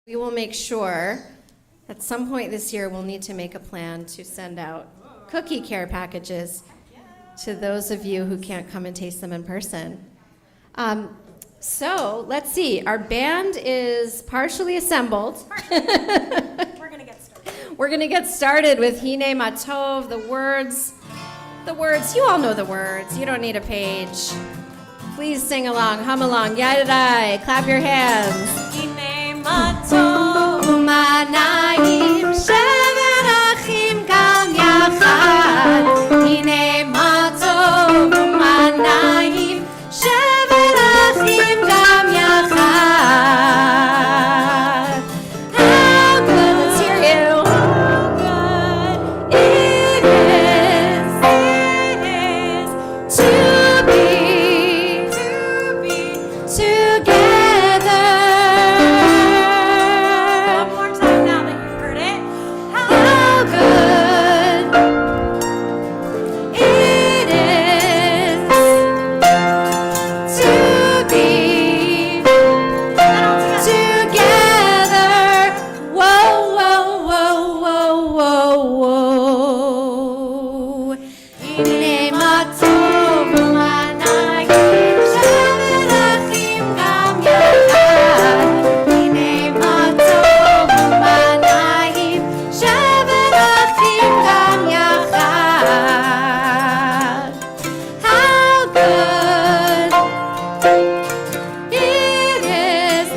We will make sure at some point this year we'll need to make a plan to send out cookie care packages to those of you who can't come and taste them in person. So let's see, our band is partially assembled. We're going to get started. We're going to get started with Hine Matov, the words, you all know the words, you don't need a page. Please sing along, hum along, yadadai, clap your hands. Hine Matov, Umanayim shevet achim gam yachad. Hine Matov, umanayim shevet achim gam yachad. How good, let's hear you. how good it is To be together. One more time now that you've heard it. How good it is to be together. Whoa, whoa, whoa, whoa, whoa, whoa. Hine matov umanayim shevet achim gam yachad. Hine matov umanayim shevet achim gam yachad. How good it is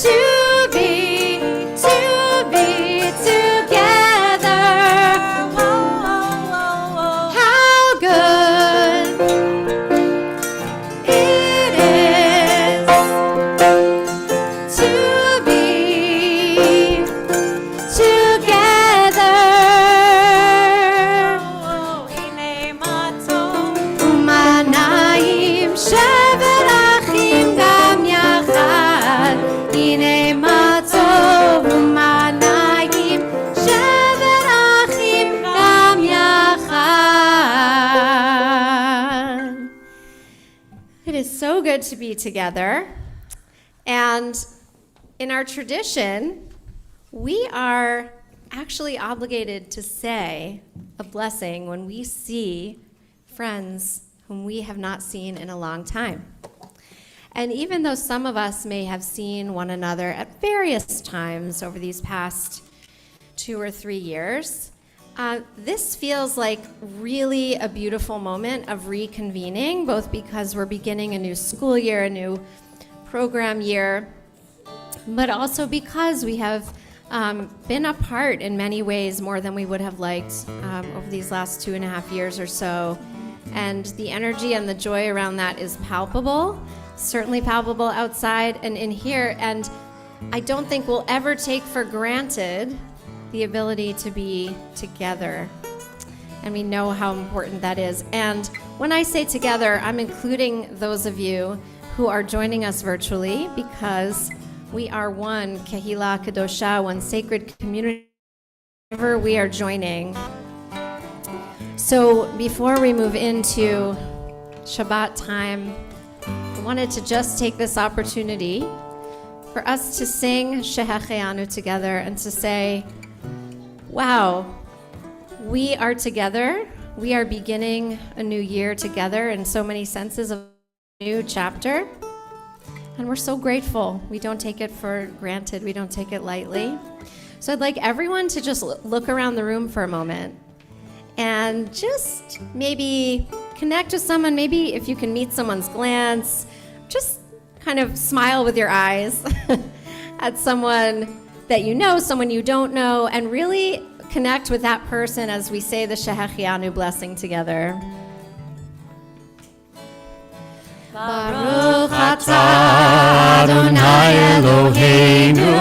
to be together. How good it is to be together. Hine Matov, Umanayim shevet achim gam yachad. Hine matov umanayim shevet achim gam yachad. It is so good to be together. And in our tradition, we are actually obligated to say a blessing when we see friends whom we have not seen in a long time. And even though some of us may have seen one another at various times over these past 2 or 3 years, this feels like really a beautiful moment of reconvening, both because we're beginning a new school year, a new program year, but also because we have been apart in many ways more than we would have liked over these last 2.5 years or so. And the energy and the joy around that is palpable, certainly palpable outside and in here. And I don't think we'll ever take for granted the ability to be together. And we know how important that is. And when I say together, I'm including those of you who are joining us virtually, because we are one Kehila Kadosha, one sacred community, wherever we are joining. So before we move into Shabbat time, I wanted to just take this opportunity for us to sing Shehecheanu together and to say, wow, we are together. We are beginning a new year together in so many senses of a new chapter. And we're so grateful. We don't take it for granted. We don't take it lightly. So I'd like everyone to just look around the room for a moment and just maybe connect with someone. Maybe if you can meet someone's glance, just kind of smile with your eyes at someone that you know, someone you don't know, and really connect with that person as we say the Shehecheanu blessing together. Baruch atah Adonai Eloheinu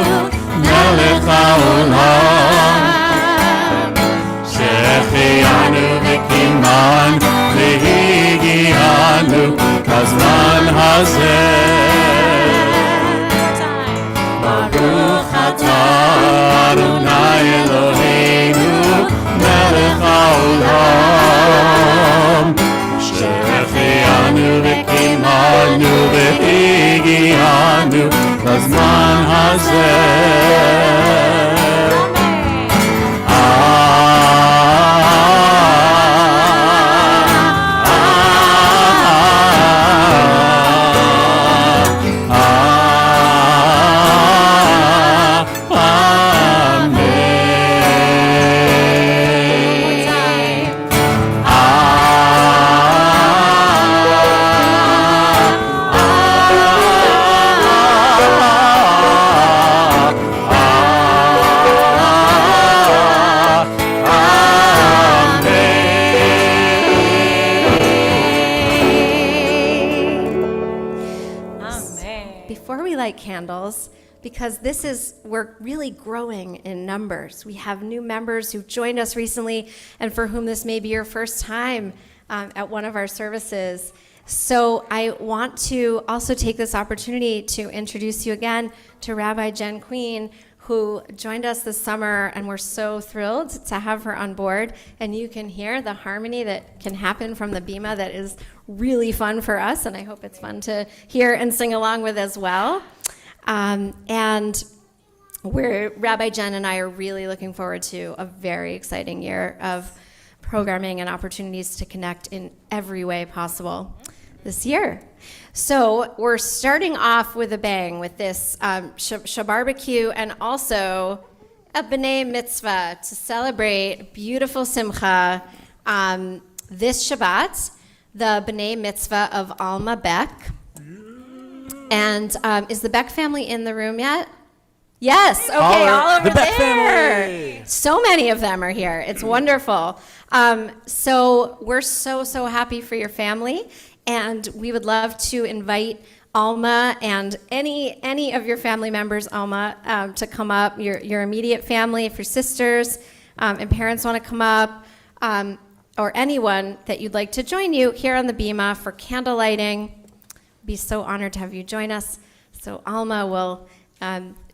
melech haolam shehecheanu v'kiman v'higianu b'zman hazeh. Baruch atah Adonai Eloheinu melech haolam shehecheanu v'kiman v'higianu בזמן הזה. Candles, because we're really growing in numbers. We have new members who've joined us recently and for whom this may be your first time at one of our services. So I want to also take this opportunity to introduce you again to Rabbi Jen Queen, who joined us this summer, and we're so thrilled to have her on board. And you can hear the harmony that can happen from the bima that is really fun for us, and I hope it's fun to hear and sing along with as well. And Rabbi Jen and I are really looking forward to a very exciting year of programming and opportunities to connect in every way possible this year. So we're starting off with a bang with this Shabarbecue and also a B'nai Mitzvah to celebrate beautiful Simcha this Shabbat, the B'nai Mitzvah of Alma Beck. And is the Beck family in the room yet? Yes, okay, all over the Beck there. family. So many of them are here. It's wonderful. So we're so happy for your family, and we would love to invite Alma and any of your family members, Alma, to come up, your immediate family, if your sisters and parents want to come up, or anyone that you'd like to join you here on the Bima for candle lighting. Be so honored to have you join us. So Alma will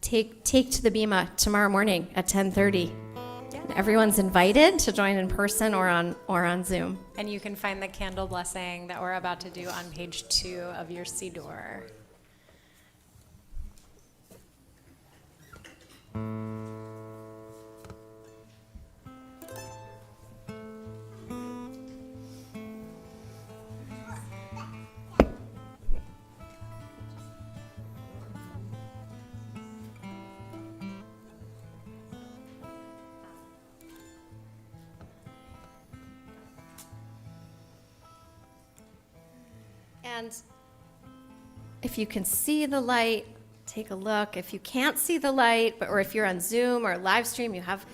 take to the Bima tomorrow morning at 10:30. Everyone's invited to join in person or on Zoom. And you can find the candle blessing that we're about to do on page 2 of your Siddur. And if you can see the light, take a look. If you can't see the light, or if you're on Zoom or live stream, you have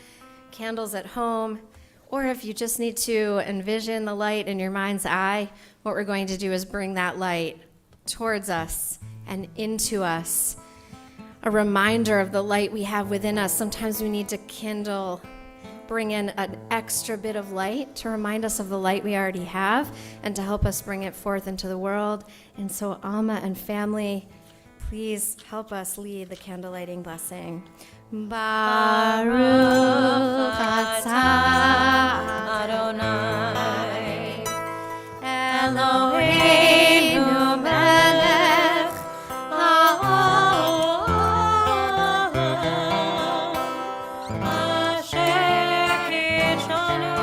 candles at home, or if you just need to envision the light in your mind's eye, what we're going to do is bring that light towards us and into us. A reminder of the light we have within us. Sometimes we need to bring in an extra bit of light to remind us of the light we already have and to help us bring it forth into the world. And so Alma and family, please help us lead the candle lighting blessing. Baruch atah Adonai Eloheinu melech haolam asher kishanu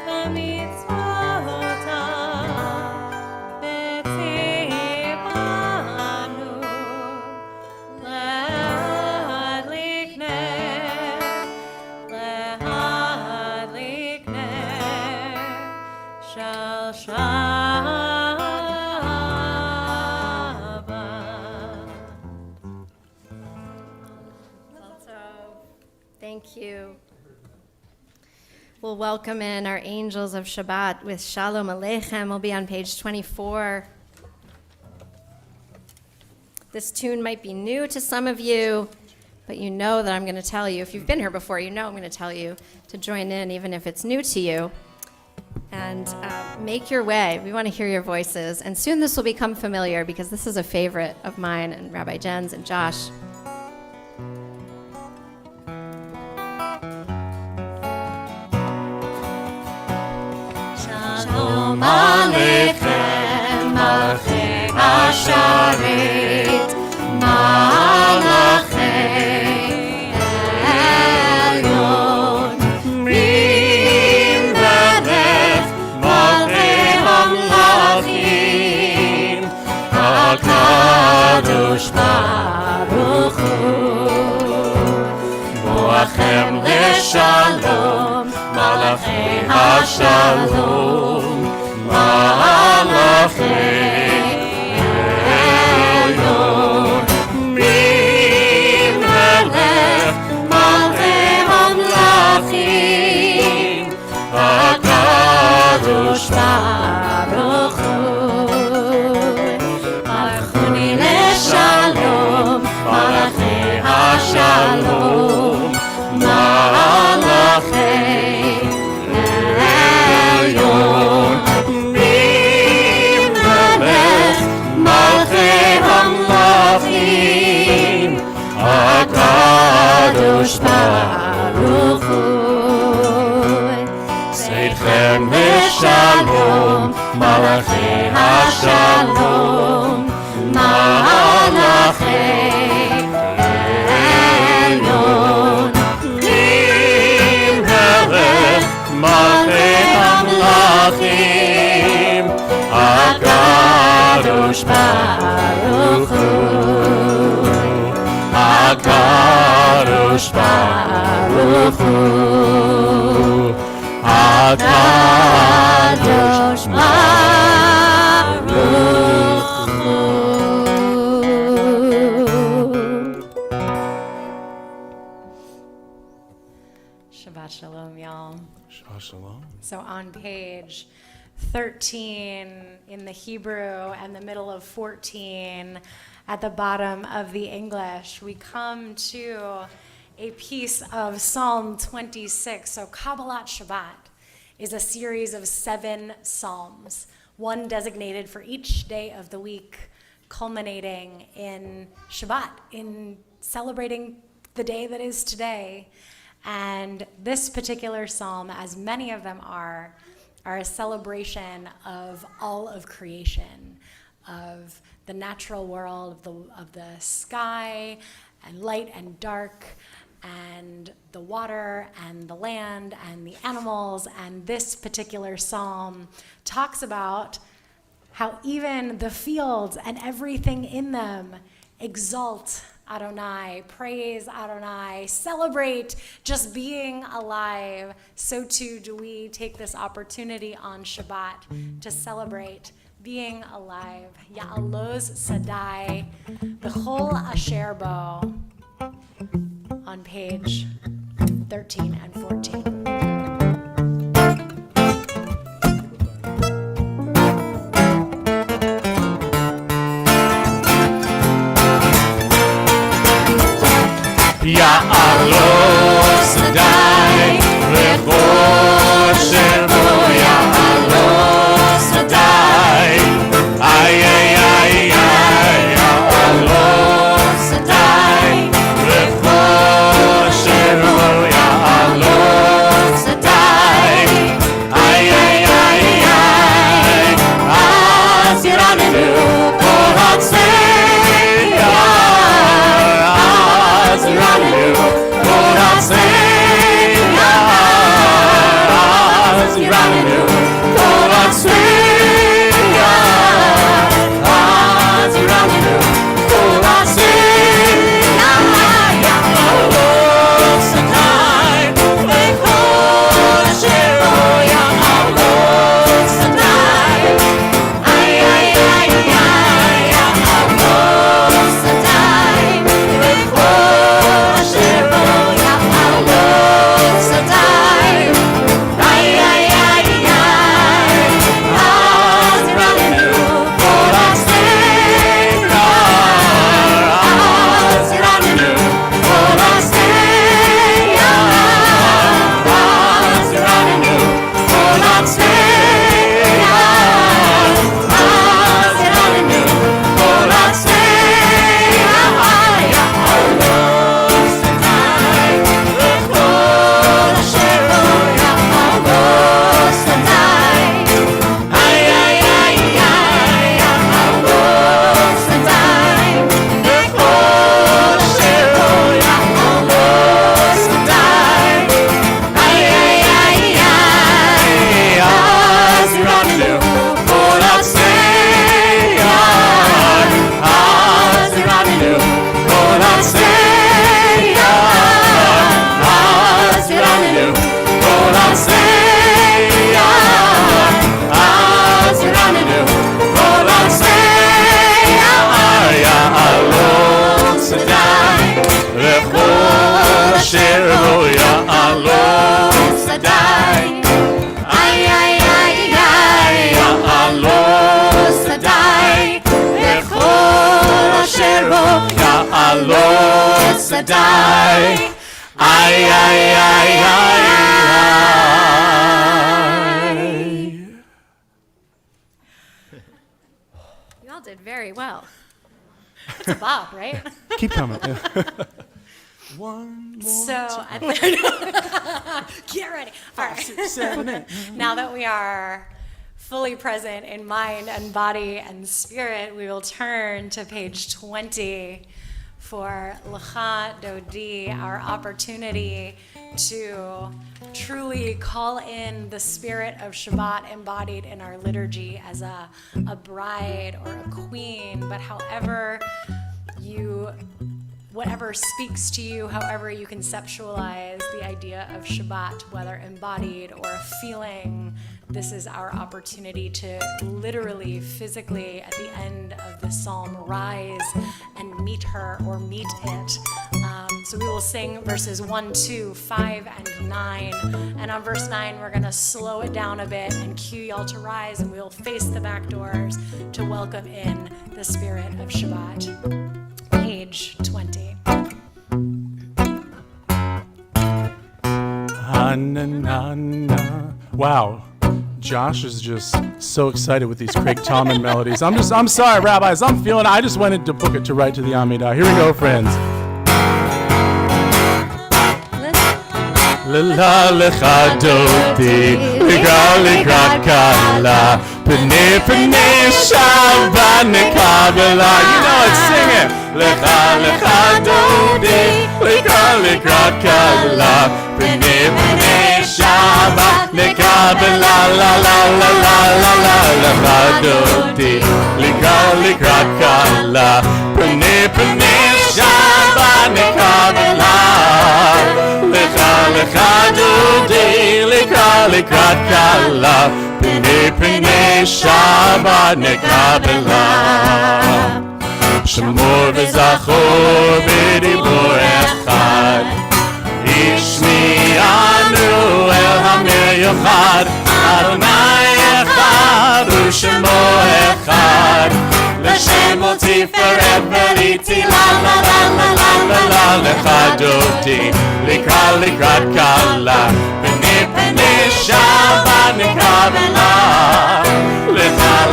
b'mitzvotav v'tzivanu להדליק נר של שבת. Thank you. We'll welcome in our angels of Shabbat with Shalom Aleichem. We'll be on page 24. This tune might be new to some of you, but you know that I'm going to tell you. If you've been here before, you know I'm going to tell you to join in, even if it's new to you. And make your way. We want to hear your voices. And soon this will become familiar because this is a favorite of mine and Rabbi Jen's and Josh. Shalom Aleichem, Malachei Hasharet, HaKadosh Baruch Hu. Boachem leShalom, Malachei HaShalom, Malachei Elyon. Melech Malchei Hamlachim, HaKadosh Baruch Hu. Malchuni leShalom, Malachei HaShalom, Malachei Elyon. Melech Malchei Hamlachim, HaKadosh Baruch Hu. Seidchem leShalom, Malachei HaShalom, Malachei Elyon. Melech Malchei Hamlachim, HaKadosh Baruch Hu. HaKadosh Baruch Hu. HaKadosh Baruch Hu. Shabbat Shalom, y'all. Shalom. So on page 13 in the Hebrew and the middle of 14 at the bottom of the English, we come to a piece of Psalm 26. So Kabbalat Shabbat is a series of 7 psalms, one designated for each day of the week, culminating in Shabbat, in celebrating the day that is today. And this particular psalm, as many of them are a celebration of all of creation, of the natural world, of the sky, and light and dark, and the water, and the land, and the animals. And this particular psalm talks about how even the fields and everything in them exalt Adonai, praise Adonai, celebrate just being alive. So too do we take this opportunity on Shabbat to celebrate being alive. Ya'aloz Sadai, B'chol Asher Bo, on page 13 and 14. Ya'aloz Sadai, B'chol Asher Bo, Ya'aloz Sadai, ay, ay, ay, ay, Ya'aloz Sadai, B'chol Asher Bo, Ya'aloz Sadai, ay, ay, ay, ay, אז ירננו כל הצער, אז ירננו Ya'alot Sadai. Ay, ay, ay, ay, ay. You all did very well. It's a bop, right? Keep coming. One more. So, get ready. All right. 6, 7, 8. Now that we are fully present in mind and body and spirit, we will turn to page 20 for L'cha Dodi, our opportunity to truly call in the spirit of Shabbat embodied in our liturgy as a bride or a queen, but whatever speaks to you, however you conceptualize the idea of Shabbat, whether embodied or a feeling, this is our opportunity to literally, physically, at the end of the psalm, rise and meet her or meet it. So we will sing verses 1, 2, 5, and 9. And on verse 9, we're going to slow it down a bit and cue y'all to rise, and we'll face the back doors to welcome in the spirit of Shabbat. Page 20. Wow. Josh is just so excited with these Craig Tallman melodies. I'm sorry, rabbis. I just wanted to book it to right to the Amidah. Here we go, friends. L'la lecha dodi, לקראת קהלה, פני פני שבת נקבלה. You know it, sing it. lecha dodi, לקראת קהלה, פני פני שבת נקבלה. la la la la la la lecha dodi, לקראת קהלה, פני פני שבת נקבלה. lecha dodi, לקראת קהלה, פני פני שבת נקבלה. שמור וזכור בדיבור אחד, השמיענו אל המיוחד, אדוני אחד ושמו אחד, לשם תפארת בריתי. la la la la la la la lecha dodi, לקראת קהלה, פני פני שבת נקבלה. lecha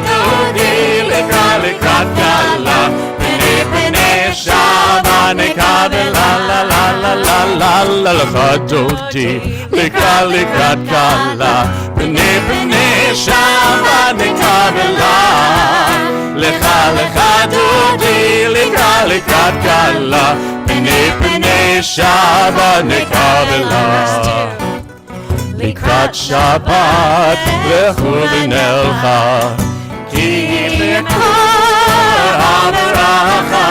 dodi, לקראת קהלה, פני פני שבת נקבלה. la la la la la la lecha dodi, לקראת קהלה, פני פני שבת נקבלה. lecha dodi, לקראת קהלה, פני פני שבת נקבלה. לקראת שבת לכו ונלכה, כי מקור הברכה,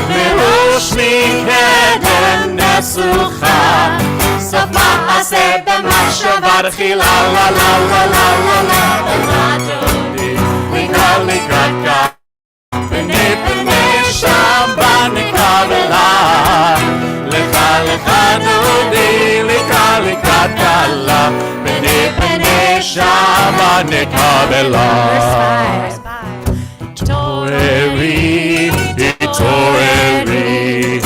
מראש מקדם נסוכה, סוף מעשה במחשבה תחילה. la la la la la la lecha dodi, לקראת קהלה, פני פני שבת נקבלה. lecha dodi, לקראת קהלה, פני פני שבת נקבלה. התעוררי, התעוררי,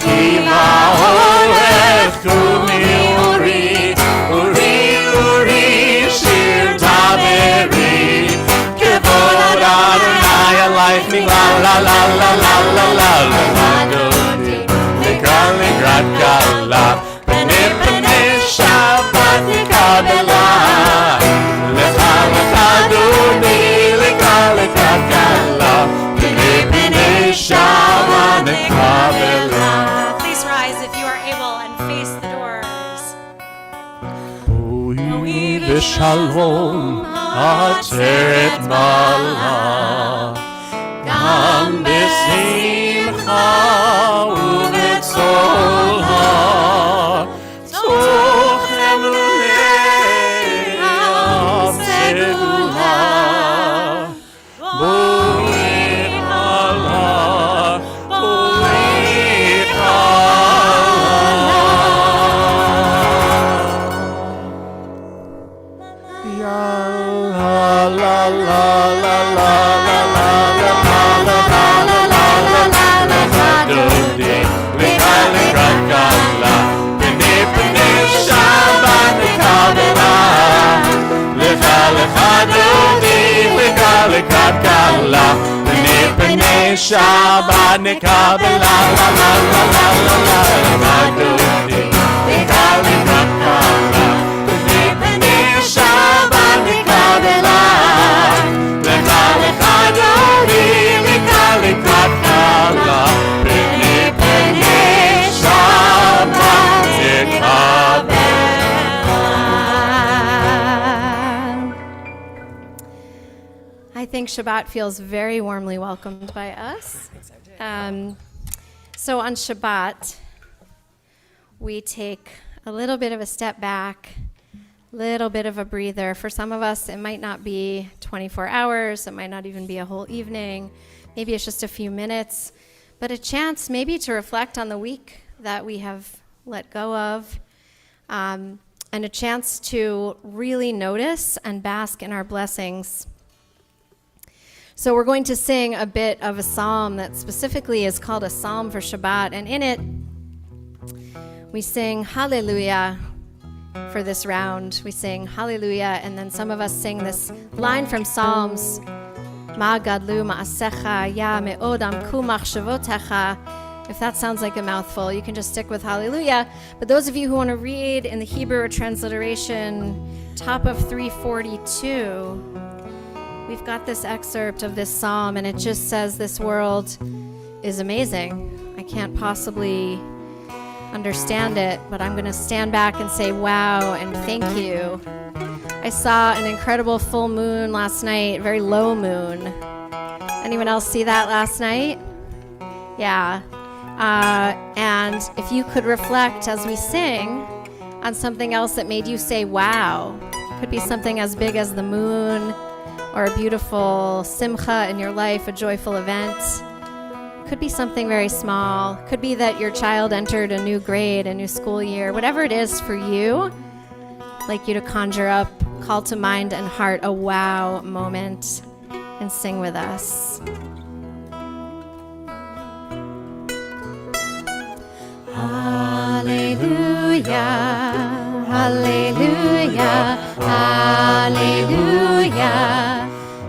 כי באורך קומי אורי, אורי אורי שיר דברי, כבוד אדוני עלייך נגלה. la la la la la la lecha dodi, לקראת קהלה, פני פני שבת נקבלה. lecha dodi, לקראת קהלה, פני פני שבת נקבלה. Please rise if you are able and face the doors. בואי בשלום עטרת מעלה, גם בשמחה ובצוהר, תוך אמוני הסגולה. בואי עלה, בואי עלה. la la la la la la Shabbat nekabelah, la la la la la la la gdoli, nekali kakala, b'nei Shabbat nekabelah, lecha lecha gdoli, nekali kakala, b'nei Shabbat nekabelah. I think Shabbat feels very warmly welcomed by us. So on Shabbat, we take a little bit of a step back, little bit of a breather. For some of us, it might not be 24 hours, it might not even be a whole evening. Maybe it's just a few minutes, but a chance maybe to reflect on the week that we have let go of, and a chance to really notice and bask in our blessings. So we're going to sing a bit of a psalm that specifically is called a psalm for Shabbat, and in it we sing Hallelujah for this round. We sing Hallelujah, and then some of us sing this line from Psalms, Ma gadlu ma'asecha, ya me'od amku machshavotecha. If that sounds like a mouthful, you can just stick with Hallelujah. But those of you who want to read in the Hebrew transliteration, top of 342, we've got this excerpt of this psalm, and it just says, this world is amazing. I can't possibly understand it, but I'm going to stand back and say wow and thank you. I saw an incredible full moon last night, very low moon. Anyone else see that last night? Yeah. And if you could reflect as we sing on something else that made you say wow, could be something as big as the moon, or a beautiful simcha in your life, a joyful event. Could be something very small. Could be that your child entered a new grade, a new school year. Whatever it is for you, I'd like you to conjure up, call to mind and heart a wow moment, and sing with us. Hallelujah, hallelujah, hallelujah.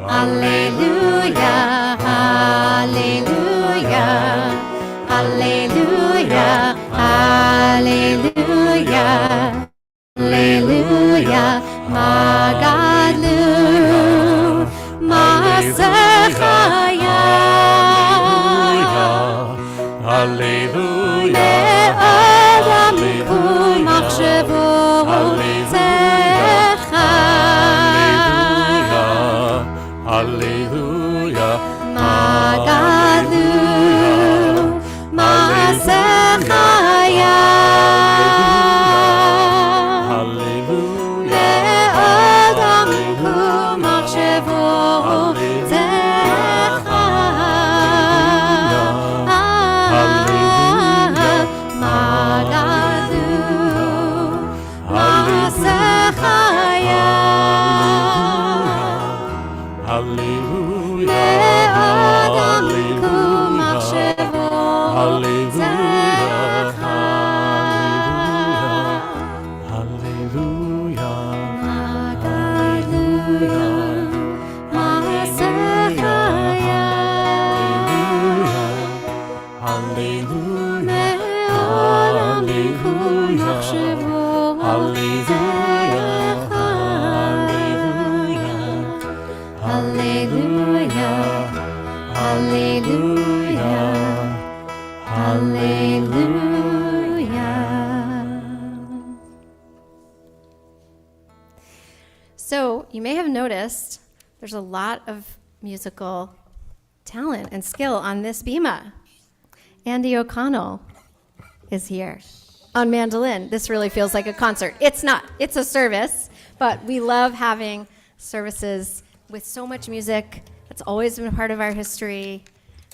Alleluia, alleluia, alleluia, alleluia, alleluia, magadlu, masechaya, Alleluia, le'adam kumachshevo zecha. Hallelujah, Magadu, Masechaya, Hallelujah, Le'odam kumachshevo zecha, Magadu, Masechaya. Hallelujah, Hallelujah, So you may have noticed there's a lot of musical talent and skill on this bima. Andy O'Connell is here on mandolin. This really feels like a concert. It's not. It's a service, but we love having services with so much music. That's always been a part of our history.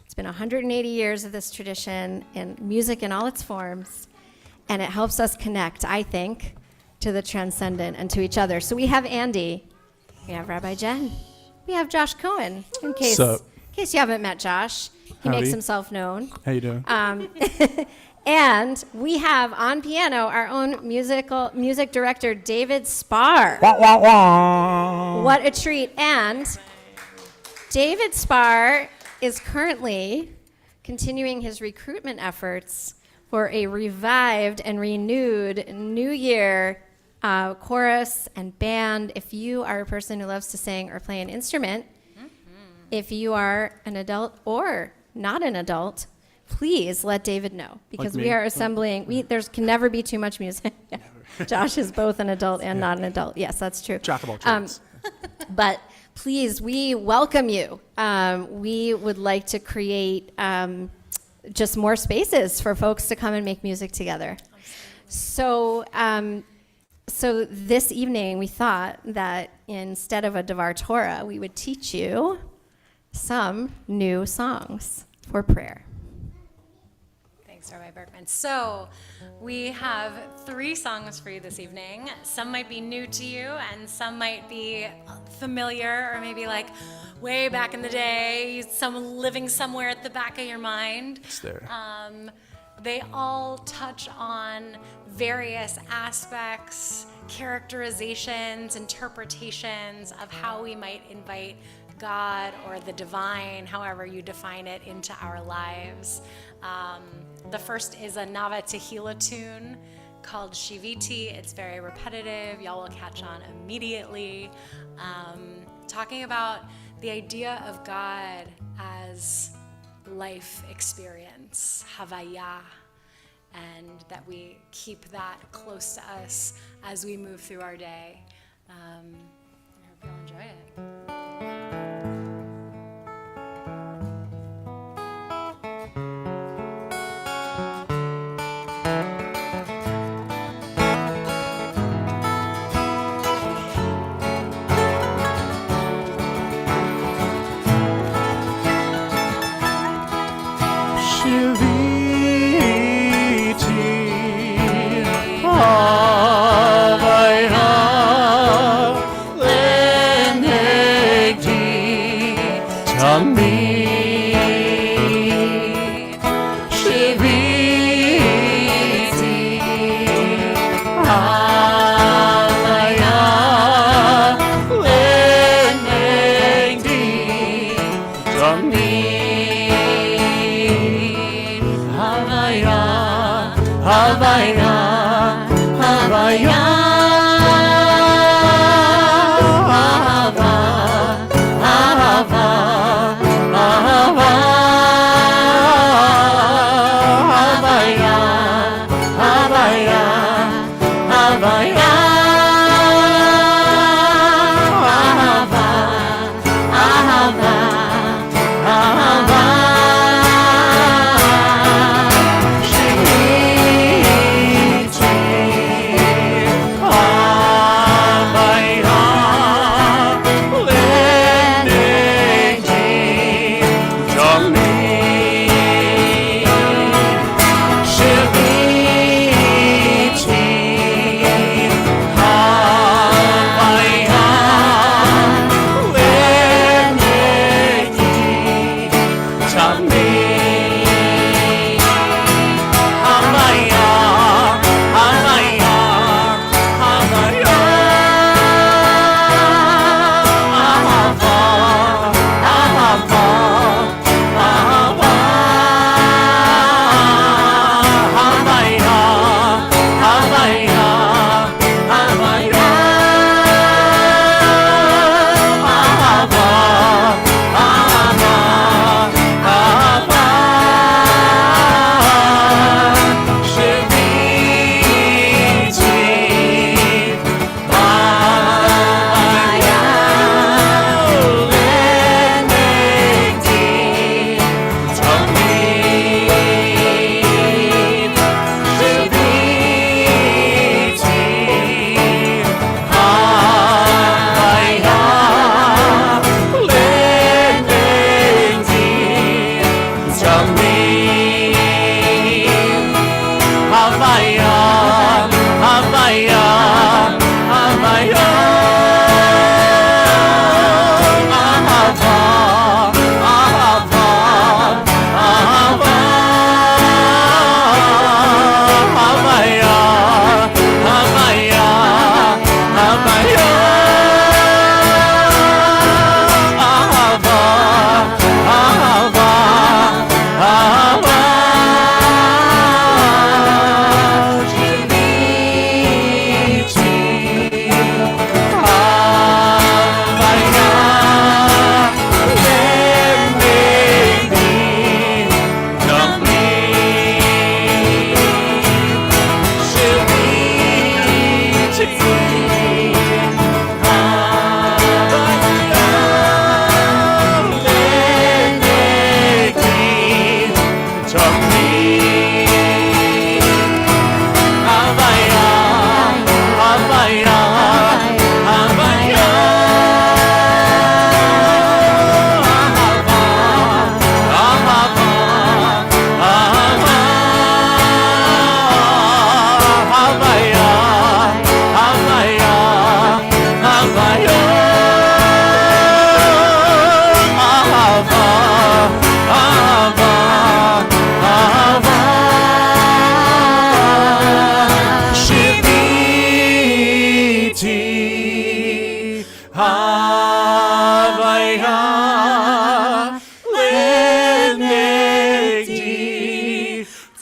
It's been 180 years of this tradition in music in all its forms, and it helps us connect, I think, to the transcendent and to each other. So we have Andy, we have Rabbi Jen, we have Josh Cohen, in case you haven't met Josh. He Howdy. makes himself known. How you doing? And we have on piano our own music director, David Spar. Wah, wah, wah. What a treat. And David Spar is currently continuing his recruitment efforts for a revived and renewed New Year chorus and band. If you are a person who loves to sing or play an instrument, if you are an adult or not an adult, please let David know, because Like we me? are assembling. There can never be too much music. Yeah. Josh is both an adult and not an adult. Yes, that's true. Jack of all trades. But please, we welcome you. We would like to create just more spaces for folks to come and make music together. So, so this evening we thought that instead of a Devar Torah, we would teach you some new songs for prayer. Thanks, Rabbi Berkman. So we have 3 songs for you this evening. Some might be new to you, and some might be familiar, or maybe like way back in the day, someone living somewhere at the back of your mind. It's there. They all touch on various aspects, characterizations, interpretations of how we might invite God or the divine, however you define it, into our lives. The first is a Nava Tehillah tune called Shiviti. It's very repetitive. Y'all will catch on immediately. Talking about the idea of God as life experience, Havaya, and that we keep that close to us as we move through our day. I hope you'll enjoy it.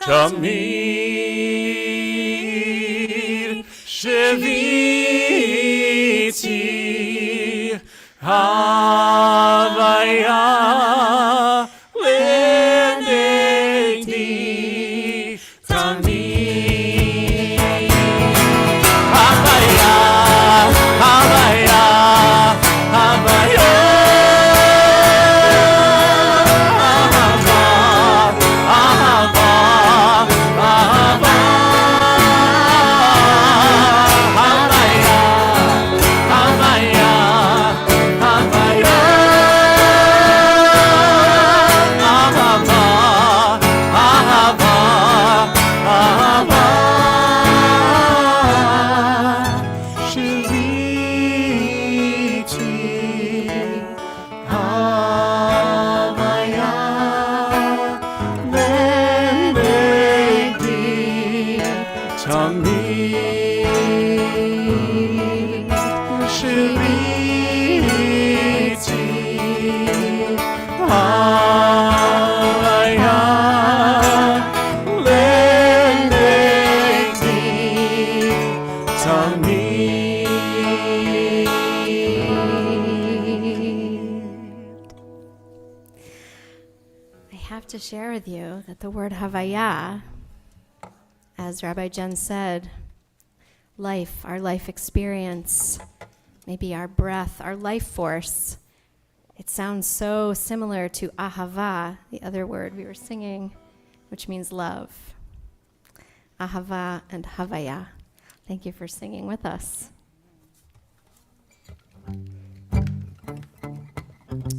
Tamid sheviti havaya lenegdi tamid havaya havaya havaya To share with you that the word Havaya, as Rabbi Jen said, life, our life experience, maybe our breath, our life force, it sounds so similar to Ahava, the other word we were singing, which means love. Ahava and Havaya. Thank you for singing with us.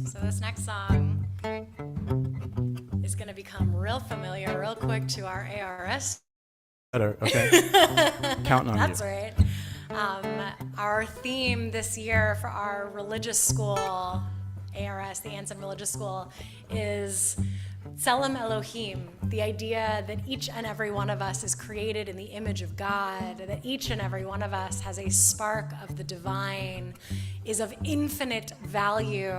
So this next song is going to become real familiar real quick to our ARS. Better, okay. Counting on That's you. right. Our theme this year for our religious school, ARS, the Anson Religious School, is Tselem Elohim, the idea that each and every one of us is created in the image of God, that each and every one of us has a spark of the divine, is of infinite value,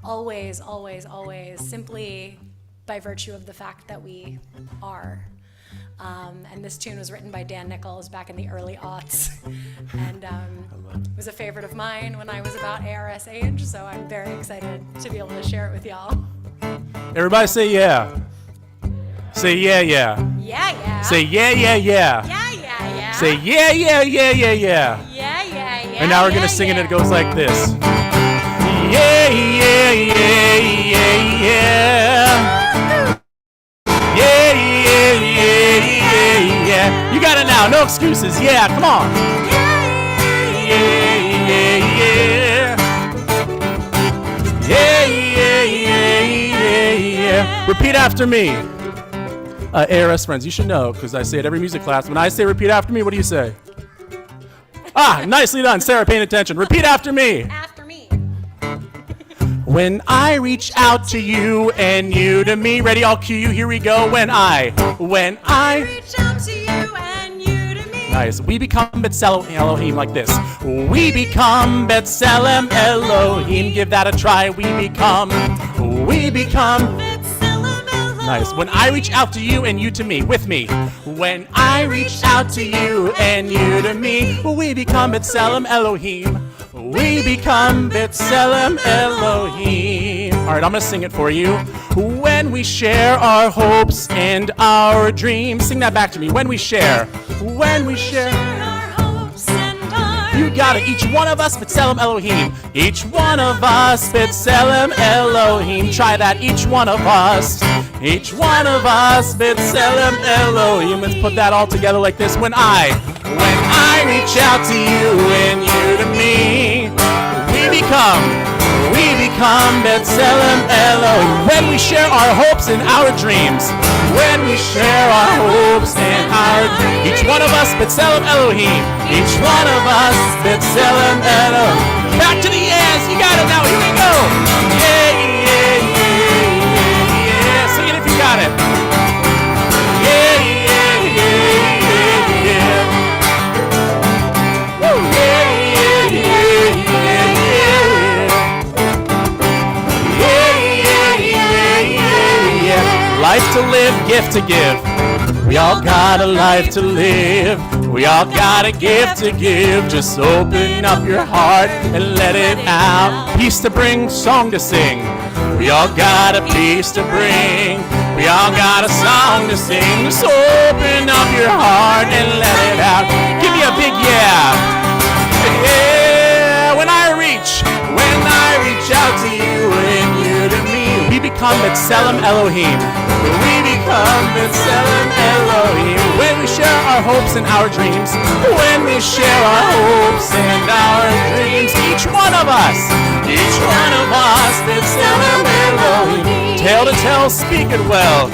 always, always, always, simply by virtue of the fact that we are. And this tune was written by Dan Nichols back in the early aughts, and was a favorite of mine when I was about ARS age, so I'm very excited to be able to share it with y'all. Everybody say yeah. Say yeah, yeah. Yeah, yeah. Say yeah, yeah, yeah. Yeah, yeah, yeah. Say yeah, yeah, yeah, yeah, yeah. Yeah, yeah, yeah. And now we're gonna sing it, and it goes like this. Yeah, yeah, yeah, yeah, yeah. Yeah, yeah, yeah, yeah, yeah. You got it now, no excuses. Yeah, come on. Yeah, yeah, yeah, yeah. Yeah, yeah, yeah, yeah, yeah. Repeat after me. ARS friends, you should know, because I say it every music class. When I say repeat after me, what do you say? Ah, nicely done. Sarah, paying attention. Repeat after me. After me. When I reach out to you and you to me. Ready, I'll cue you. Here we go. When I Reach out to you and you to me. Nice. We become B'Tselem Elohim like this. We become B'Tselem Elohim. Give that a try. We become. Nice. When I reach out to you and you to me, with me. When I reach out to you and you to me, we become B'Tselem Elohim. We become B'Tselem Elohim. All right, I'm gonna sing it for you. When we share our hopes and our dreams, sing that back to me. When we share. You got it. Each one of us, B'Tselem Elohim. Each one of us, B'Tselem Elohim. Try that. Each one of us, B'Tselem Elohim. Let's put that all together like this. When I reach out to you and you to me, we become B'Tselem Elohim. When we share our hopes and our dreams, each one of us, B'Tselem Elohim. Each one of us, B'Tselem Elohim. Back to the yes, you got it now. Here we go. Yeah, yeah, yeah, yeah, yeah. Sing it if you got it. Yeah, yeah, yeah, yeah, yeah. Woo. Yeah, yeah, yeah, yeah, yeah. Yeah, yeah, yeah, yeah, yeah. Life to live, gift to give. We all got a life to live. We all got a gift to give. Just open up your heart and let it out. Peace to bring, song to sing. We all got a piece to bring. We all got a song to sing. Just open up your heart and let it out. Give me a big yeah. Yeah, when I reach out to you and you to me, we become B'Tselem Elohim. We become B'Tselem Elohim. When we share our hopes and our dreams, when we share our hopes and our dreams, each one of us, B'Tselem Elohim. Tale to tell, speak it well.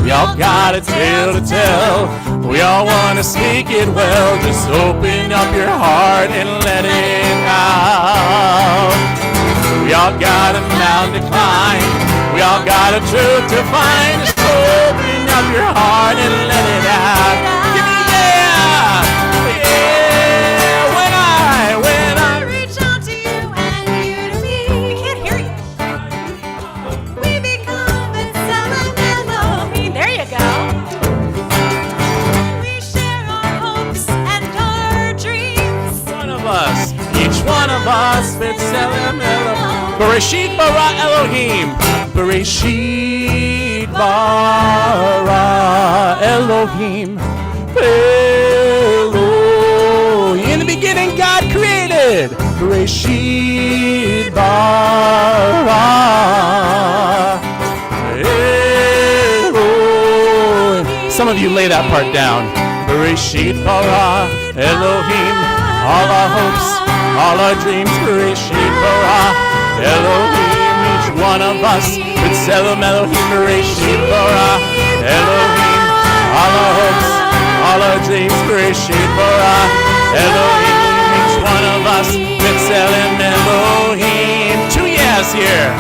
We all got a tale to tell. We all want to speak it well. Just open up your heart and let it out. We all got a mountain to climb. We all got a truth to find. Just open up your heart and let it out. Give me yeah. Yeah. When I reach out to you and you to me. I can't hear you. We become B'Tselem Elohim. There you go. We share our hopes and our dreams. Each one of us, B'Tselem Elohim. Bereshit bara Elohim. Bereshit bara Elohim. Elohim. In the beginning, God created. Bereshit bara Elohim. Some of you lay that part down. Bereshit bara Elohim. All our hopes, all our dreams, Bereshit bara Elohim. Each one of us, B'Tselem Elohim, Bereshit bara Elohim. All our hopes, all our dreams, Bereshit bara Elohim. Each one of us, B'Tselem Elohim. 2 years here.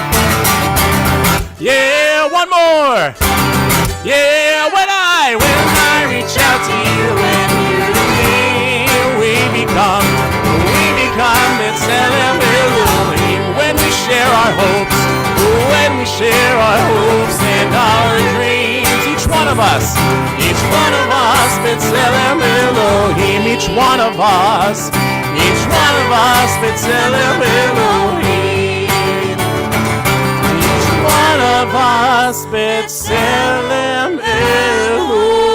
Yeah, one more. Yeah, when I reach out to you and you to me, we become B'Tselem Elohim. When we share our hopes, and our dreams, each one of us, B'Tselem Elohim. Each one of us, B'Tselem Elohim. Each one of us, B'Tselem Elohim.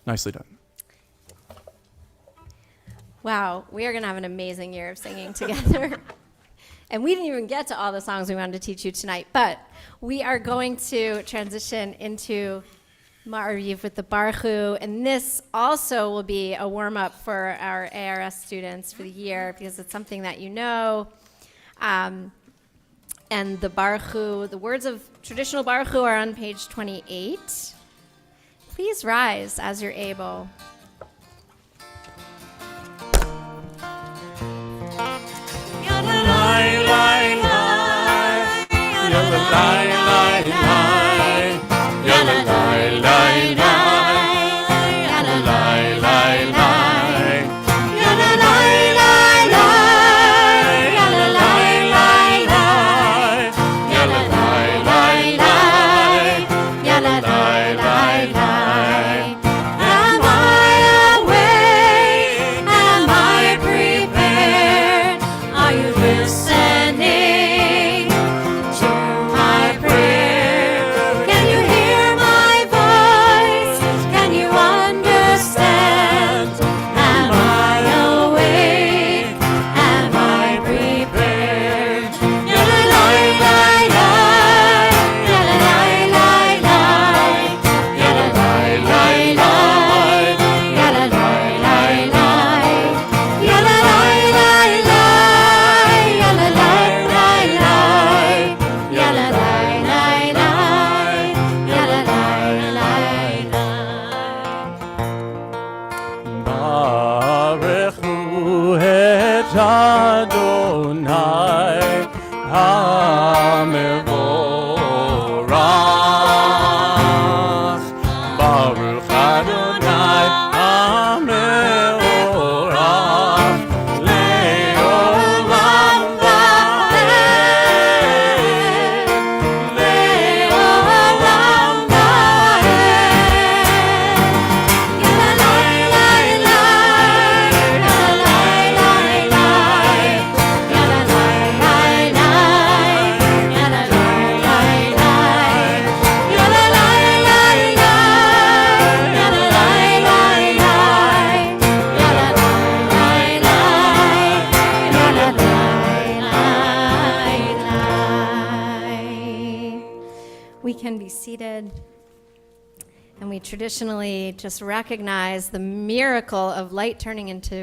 Nicely done. Wow, we are going to have an amazing year of singing together. And we didn't even get to all the songs we wanted to teach you tonight, but we are going to transition into Ma'ariv with the Baruch Hu, and this also will be a warm-up for our ARS students for the year because it's something that you know. And the Baruch Hu, the words of traditional Baruch Hu are on page 28. Please rise as you're able. Am I can be seated. And we traditionally just recognize the miracle of light turning into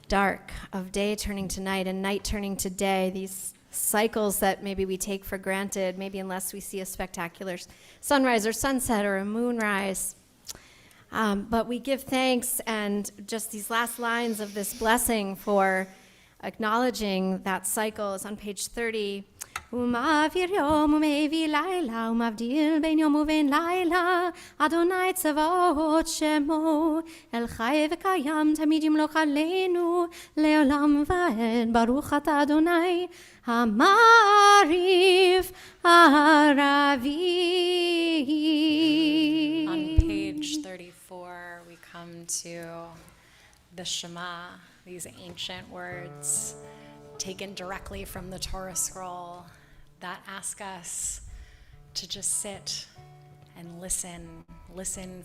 dark, of day turning to night, and night turning to day, these cycles that maybe we take for granted, maybe unless we see a spectacular sunrise or sunset or a moonrise. But we give thanks, and just these last lines of this blessing for acknowledging that cycle is on page 30. ומעביר יום ומביא לילה ומבדיל בין יום ובין לילה אדוני צבאות שמו אל חי וקיים תמיד ימלוך עלינו לעולם ועד ברוך אתה אדוני המעריף הערבי. On page 34, we come to the Shema, these ancient words taken directly from the Torah scroll that ask us to just sit and listen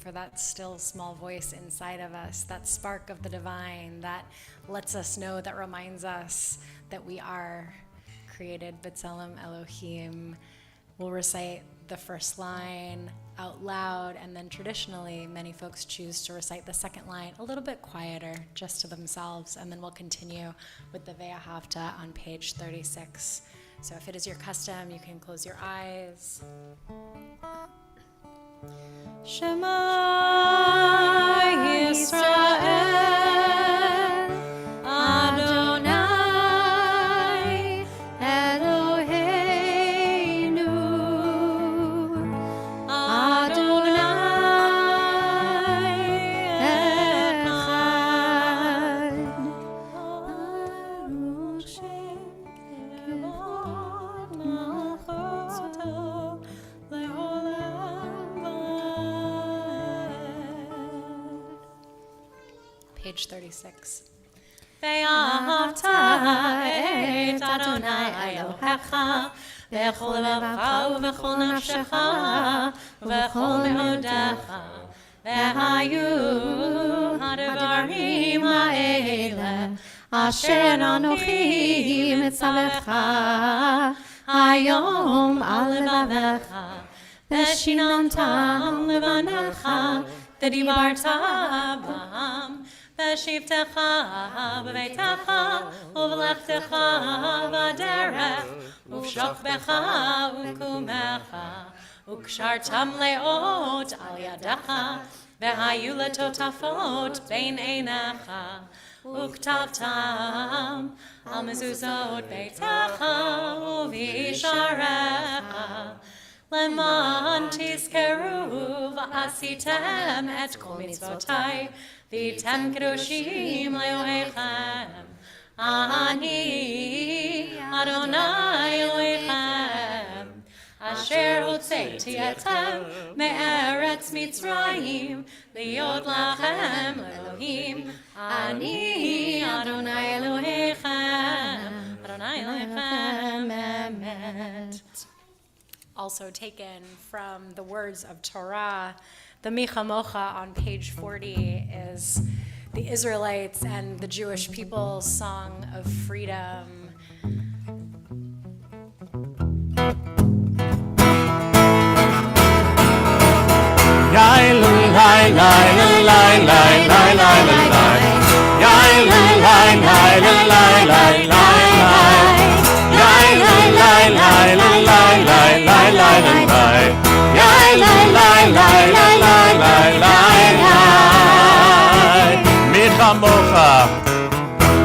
for that still small voice inside of us, that spark of the divine that lets us know, that reminds us that we are created B'Tselem Elohim. We'll recite the first line out loud, and then traditionally many folks choose to recite the second line a little bit quieter, just to themselves, and then we'll continue with the Ve'ahavta on page 36. So if it is your custom, you can close your eyes. Shema Yisrael Adonai Eloheinu Adonai Echad Baruch Shem Kevod Malchuto Le'olam Va'ed. Page 36. ואהבת את אדוני אלוהיך בכל לבבך ובכל נפשך ובכל מאודך. והיו הדברים האלה אשר אנוכי מצווך היום על לבבך ושיננתם לבניך ודיברת בם בשבתך בביתך ובלכתך בדרך ובשוכבך ובקומך וקשרתם לאות על ידך והיו לטוטפות בין עיניך וכתבתם על מזוזות ביתך ובישעריך למען תזכרו ועשיתם את כל מצוותיי והייתם קדושים לאלוהיכם. אני אדוני אלוהיכם אשר הוצאתי אתכם מארץ מצרים להיות לכם לאלוהים. אני אדוני אלוהיכם אדוני אלוהיכם אמת. Also taken from the words of Torah, the Michamocha on page 40 is the Israelites and the Jewish people's song of freedom.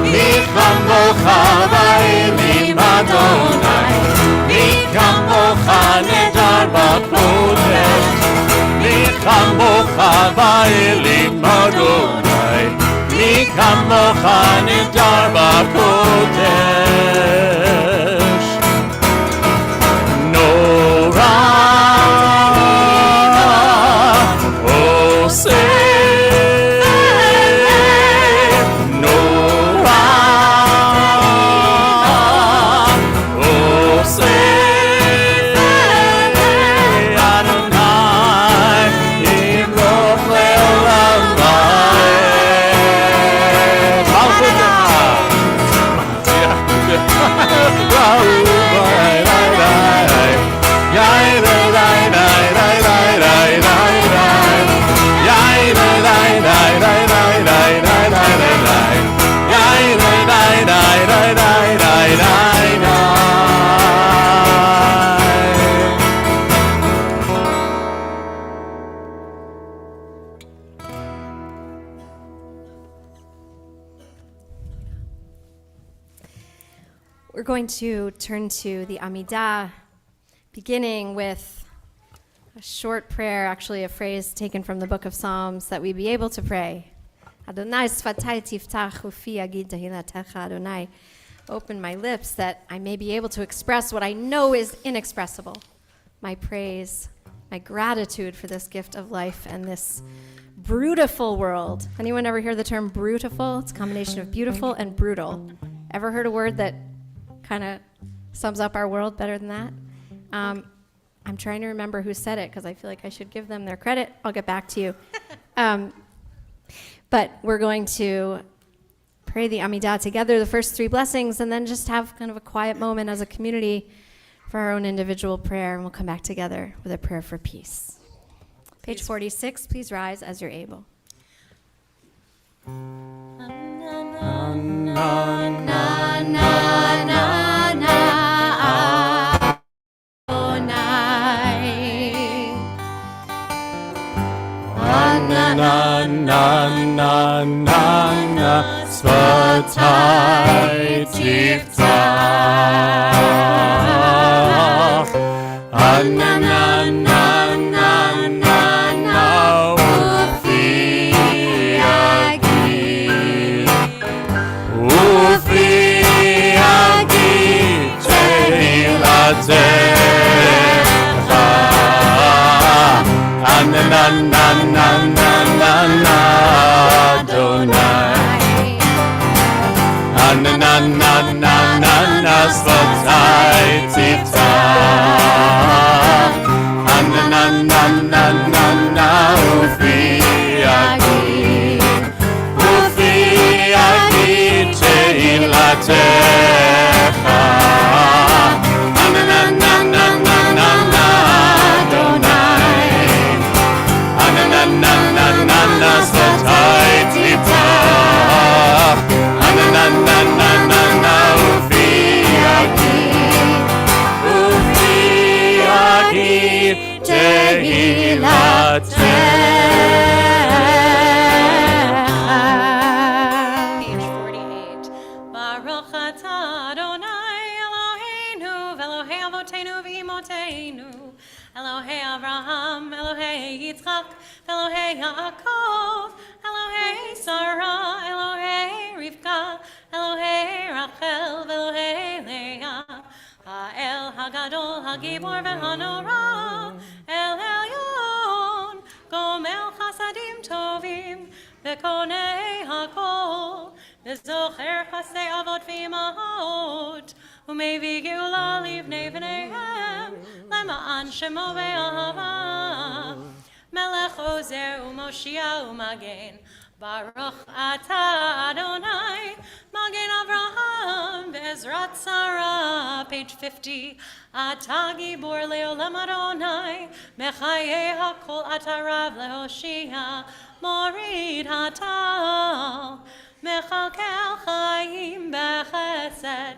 מי כמוך באלים אדוני, מי כמוך נדר בקודש, מי כמוך באלים אדוני, מי כמוך נדר בקודש. נורא עושה We're going to turn to the Amidah, beginning with a short prayer, actually a phrase taken from the book of Psalms, that we be able to pray. Adonai sfatai tiftach ufi agid tehilatecha Adonai. Open my lips that I may be able to express what I know is inexpressible. My praise, my gratitude for this gift of life and this brutiful world. Anyone ever hear the term brutiful? It's a combination of beautiful and brutal. Ever heard a word that kind of sums up our world better than that? I'm trying to remember who said it because I feel like I should give them their credit. I'll get back to you. But we're going to pray the Amidah together, the first three blessings, and then just have kind of a quiet moment as a community for our own individual prayer, and we'll come back together with a prayer for peace. Page 46, please rise as you're able. Na na na na na svatai tiftach na na na na na na ufi agid teilatecha na na na na na na Adonai na na na na na na svatai tiftach na na na na na na ufi agid teilatecha na na na na na na na Adonai na na na na na na svatai tiftach na na na na na na ufi agid tehilatecha. Page 48. Baruch atah Adonai Eloheinu v'Elohei Avoteinu v'Imotenu Elohei Avraham, Elohei Yitzchak, Elohei Yaakov, Elohei Sarah, Elohei Rivka, Elohei Rachel, Elohei Leah, Ha'el Hagadol, Hagibor v'Hanora, El Elyon, Gomel Chasadim Tovim, V'Konei Hakol, V'Zocher Chasei Avot v'Imahot, Umevi Geula Livnei V'neihem, Lema'an Shemo Ve'ahava, Melech Ozer U'Moshia U'Magen, Baruch Atah Adonai, Magen Avraham, Be'ezrat Sarah, page 50, Atah Gibor Le'olam Adonai, Mechayei HaKol Atah Rav Le'Hoshia, Morid Hatal, Mechalkel Chaim B'Chesed,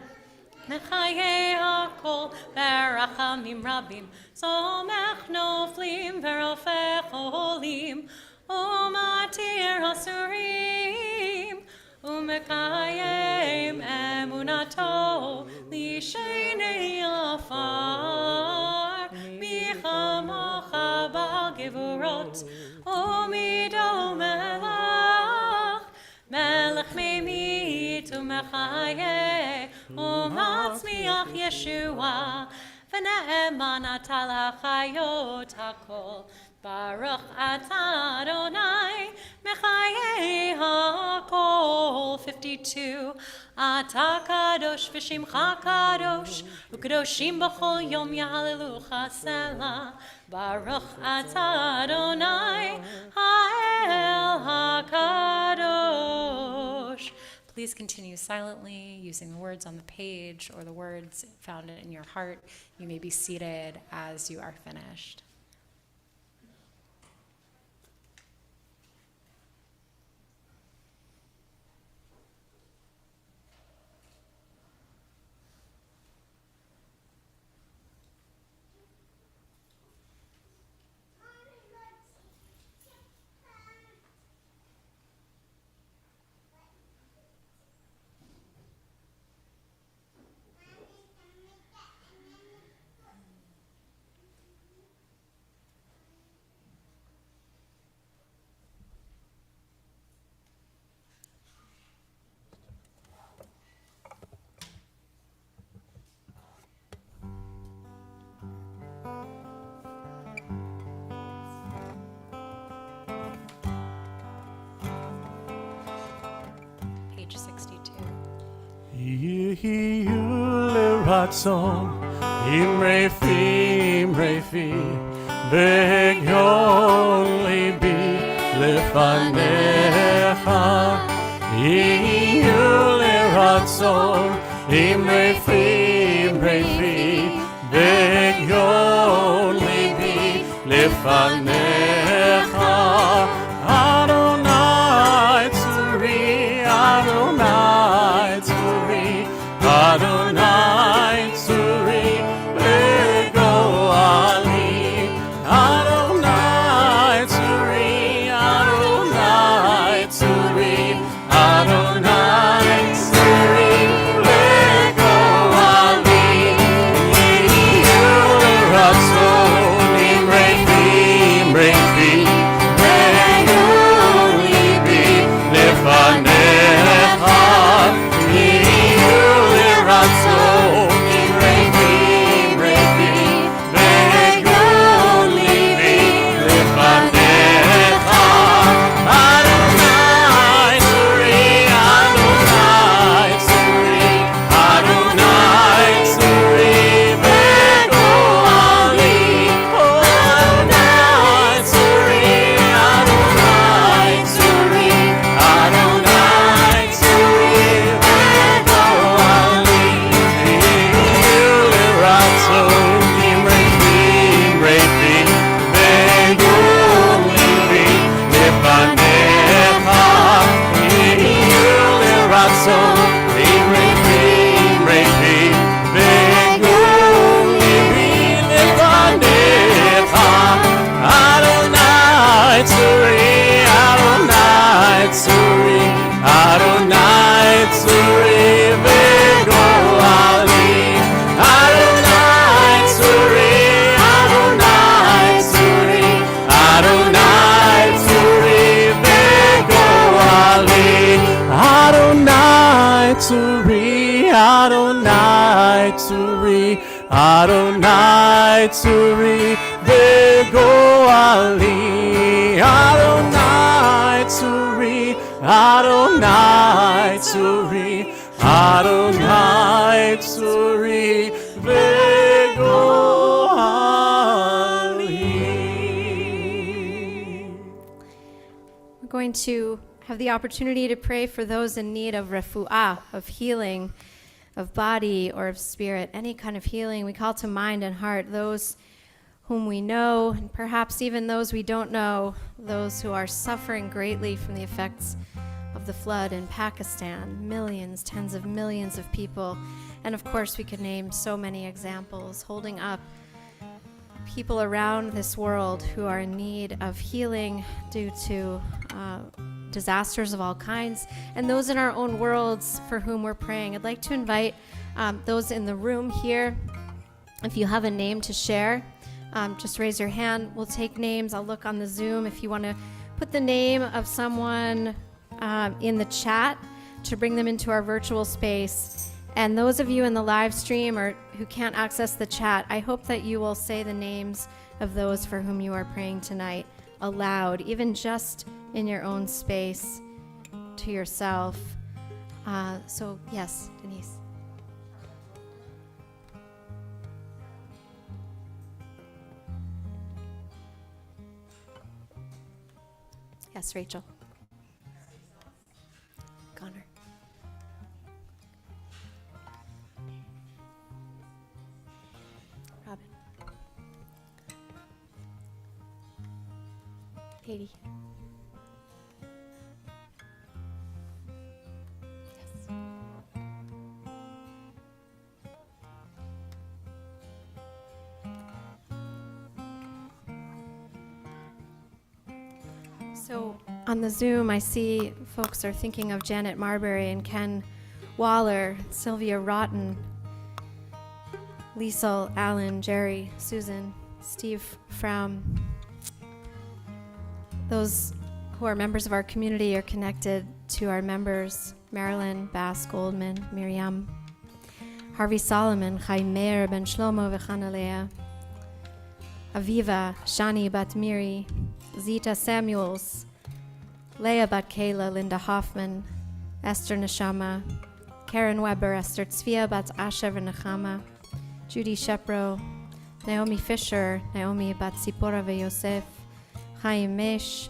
Mechayei HaKol Berachamim Rabim, Somech Noflim Verofech Olim, Umatir Hasurim, Umekayem Emunato, Lishenei Afar, Michamocha Bal Gevurot, Umido Melach, Melech Memit Umechayeh, Umatzmiach Yeshua, V'ne'eman atah l'chayot hakol, Baruch atah Adonai, Mechayei hakol. 52. Atah kadosh v'shimcha kadosh, u'kadoshim b'chol yom yahalelucha selah. Baruch atah Adonai, ha'el hakadosh. Please continue silently using the words on the page or the words found in your heart. You may be seated as you are finished. ratzon, imrei fi, begion libi lefanecha. Iyu leratzon, imrei fi, begion libi lefanecha. Adonai tzuri, Adonai tzuri, Adonai tzuri, begoali. Adonai tzuri, Adonai tzuri, Adonai tzuri, begoali. Iyu leratzon, imrei fi, begion libi lefanecha. Iyu leratzon, imrei fi, begion libi lefanecha. Adonai tzuri, Adonai tzuri, Adonai tzuri, begoali. Adonai tzuri, Adonai tzuri, Adonai tzuri, begoali. Iyu leratzon, imrei fi, begion libi lefanecha. Iyu leratzon, imrei fi, begion libi lefanecha. Adonai tzuri, Adonai tzuri, Adonai tzuri, begoali. Adonai tzuri, Adonai tzuri, Adonai tzuri, begoali. Adonai tzuri, Adonai tzuri, Adonai tzuri, begoali. Adonai tzuri, Adonai tzuri, Adonai tzuri, begoali. We're going to have the opportunity to pray for those in need of refuah, of healing, of body or of spirit, any kind of healing. We call to mind and heart those whom we know, and perhaps even those we don't know, those who are suffering greatly from the effects of the flood in Pakistan. Millions, tens of millions of people. And of course, we could name so many examples holding up people around this world who are in need of healing due to disasters of all kinds, and those in our own worlds for whom we're praying. I'd like to invite those in the room here, if you have a name to share, just raise your hand. We'll take names. I'll look on the Zoom if you want to put the name of someone in the chat to bring them into our virtual space. And those of you in the live stream or who can't access the chat, I hope that you will say the names of those for whom you are praying tonight aloud, even just in your own space to yourself. So yes, Denise. Yes, Rachel. Connor. Robin. Katie. Yes. So on the Zoom, I see folks are thinking of Janet Marbury and Ken Waller, Sylvia Rotten, Liesel, Alan, Jerry, Susan, Steve Fromm. Those who are members of our community are connected to our members: Marilyn, Bass, Goldman, Miriam, Harvey Solomon, Chaim Meir, Ben Shlomo, Vechanalea, Aviva, Shani Bat Miri, Zita Samuels, Leah Bat Kayla, Linda Hoffman, Esther Neshama, Karen Weber, Esther Tzvia, Bat Asher V'Nechama, Judy Shepro, Naomi Fisher, Naomi Bat Zipporah V'Yosef, Chaim Mesh,